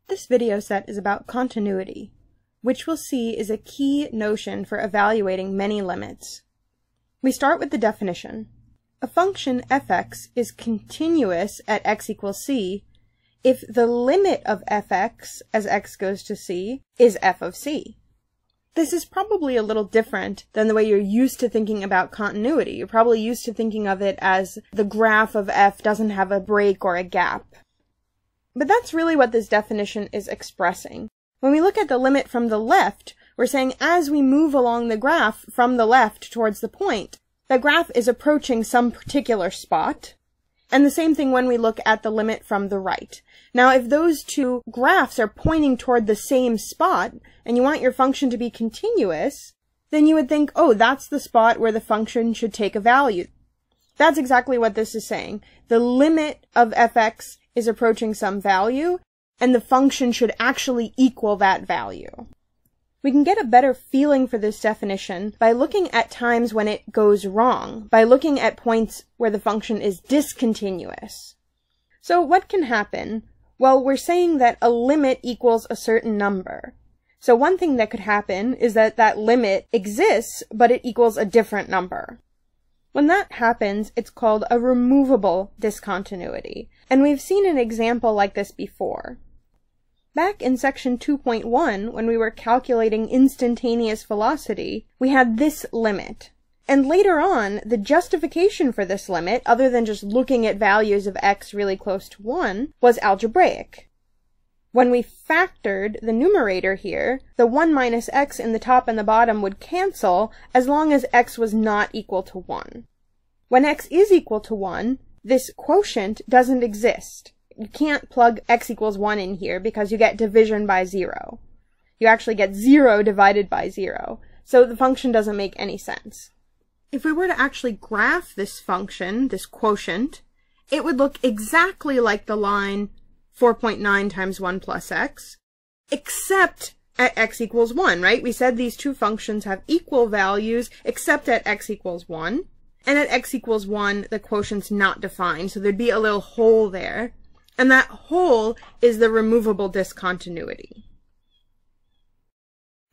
This video set is about continuity, which we'll see is a key notion for evaluating many limits. We start with the definition. A function f(x) is continuous at x equals c if the limit of f(x) as x goes to c is f of c. This is probably a little different than the way you're used to thinking about continuity. You're probably used to thinking of it as the graph of f doesn't have a break or a gap. But that's really what this definition is expressing. When we look at the limit from the left, we're saying as we move along the graph from the left towards the point, the graph is approaching some particular spot. And the same thing when we look at the limit from the right. Now, if those two graphs are pointing toward the same spot, and you want your function to be continuous, then you would think, oh, that's the spot where the function should take a value. That's exactly what this is saying. The limit of f(x) is approaching some value, and the function should actually equal that value. We can get a better feeling for this definition by looking at times when it goes wrong, by looking at points where the function is discontinuous. So what can happen? Well, we're saying that a limit equals a certain number. So one thing that could happen is that that limit exists, but it equals a different number. When that happens, it's called a removable discontinuity, and we've seen an example like this before. Back in section 2.1, when we were calculating instantaneous velocity, we had this limit. And later on, the justification for this limit, other than just looking at values of x really close to 1, was algebraic. When we factored the numerator here, the 1 minus x in the top and the bottom would cancel as long as x was not equal to 1. When x is equal to 1, this quotient doesn't exist. You can't plug x equals 1 in here because you get division by 0. You actually get 0 divided by 0. So the function doesn't make any sense. If we were to actually graph this function, this quotient, it would look exactly like the line 4.9 times 1 plus x, except at x equals 1, right? We said these two functions have equal values except at x equals 1. And at x equals 1, the quotient's not defined, so there'd be a little hole there. And that hole is the removable discontinuity.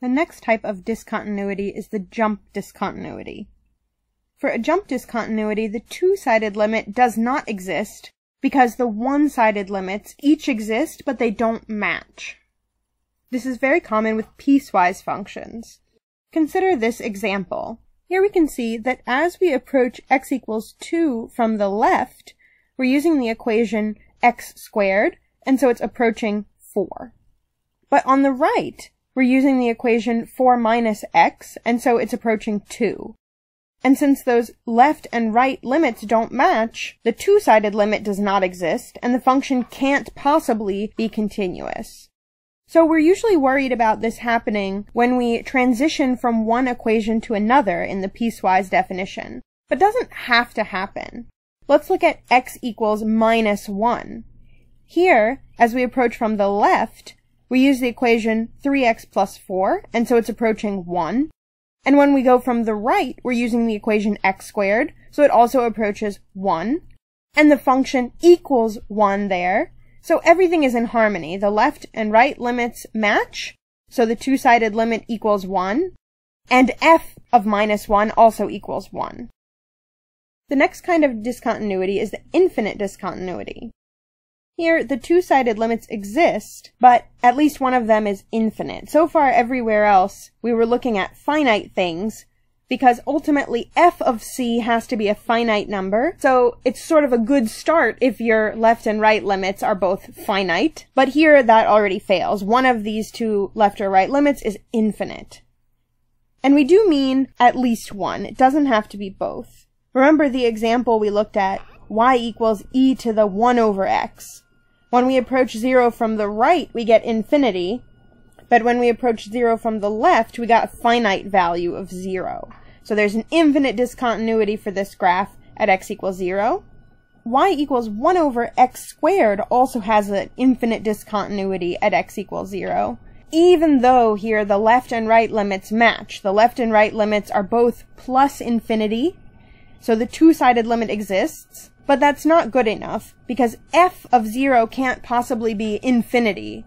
The next type of discontinuity is the jump discontinuity. For a jump discontinuity, the two-sided limit does not exist because the one-sided limits each exist, but they don't match. This is very common with piecewise functions. Consider this example. Here we can see that as we approach x equals 2 from the left, we're using the equation x squared, and so it's approaching 4. But on the right, we're using the equation 4 minus x, and so it's approaching 2. And since those left and right limits don't match, the two-sided limit does not exist, and the function can't possibly be continuous. So we're usually worried about this happening when we transition from one equation to another in the piecewise definition, but doesn't have to happen. Let's look at x equals minus 1. Here, as we approach from the left, we use the equation 3x plus 4, and so it's approaching 1. And when we go from the right, we're using the equation x squared, so it also approaches 1. And the function equals 1 there, so everything is in harmony. The left and right limits match, so the two-sided limit equals 1, and f of minus 1 also equals 1. The next kind of discontinuity is the infinite discontinuity. Here, the two-sided limits exist, but at least one of them is infinite. So far, everywhere else, we were looking at finite things, because ultimately f of c has to be a finite number, so it's sort of a good start if your left and right limits are both finite. But here, that already fails. One of these two left or right limits is infinite. And we do mean at least one. It doesn't have to be both. Remember the example we looked at, y equals e to the 1 over x. When we approach 0 from the right, we get infinity, but when we approach 0 from the left, we got a finite value of 0. So there's an infinite discontinuity for this graph at x equals 0. Y equals 1 over x squared also has an infinite discontinuity at x equals 0. Even though here the left and right limits match. The left and right limits are both plus infinity, so the two-sided limit exists, but that's not good enough, because f of 0 can't possibly be infinity.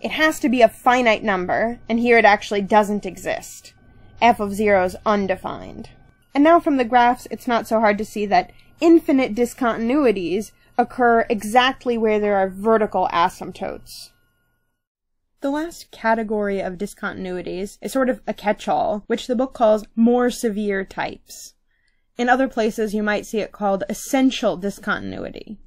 it has to be a finite number, and here it actually doesn't exist. F of 0 is undefined. And now from the graphs, it's not so hard to see that infinite discontinuities occur exactly where there are vertical asymptotes. The last category of discontinuities is sort of a catch-all, which the book calls more severe types. In other places, you might see it called essential discontinuity.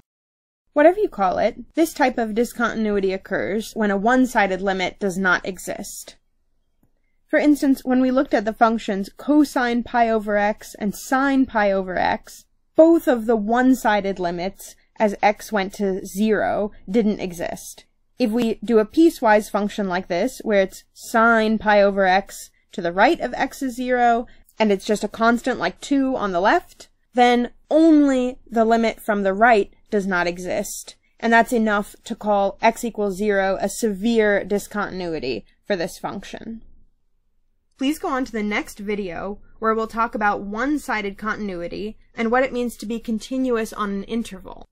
Whatever you call it, this type of discontinuity occurs when a one-sided limit does not exist. For instance, when we looked at the functions cosine pi over x and sine pi over x, both of the one-sided limits as x went to 0 didn't exist. If we do a piecewise function like this, where it's sine pi over x to the right of x is 0, and it's just a constant like 2 on the left, then only the limit from the right does not exist. And that's enough to call x equals 0 a severe discontinuity for this function. Please go on to the next video, where we'll talk about one-sided continuity and what it means to be continuous on an interval.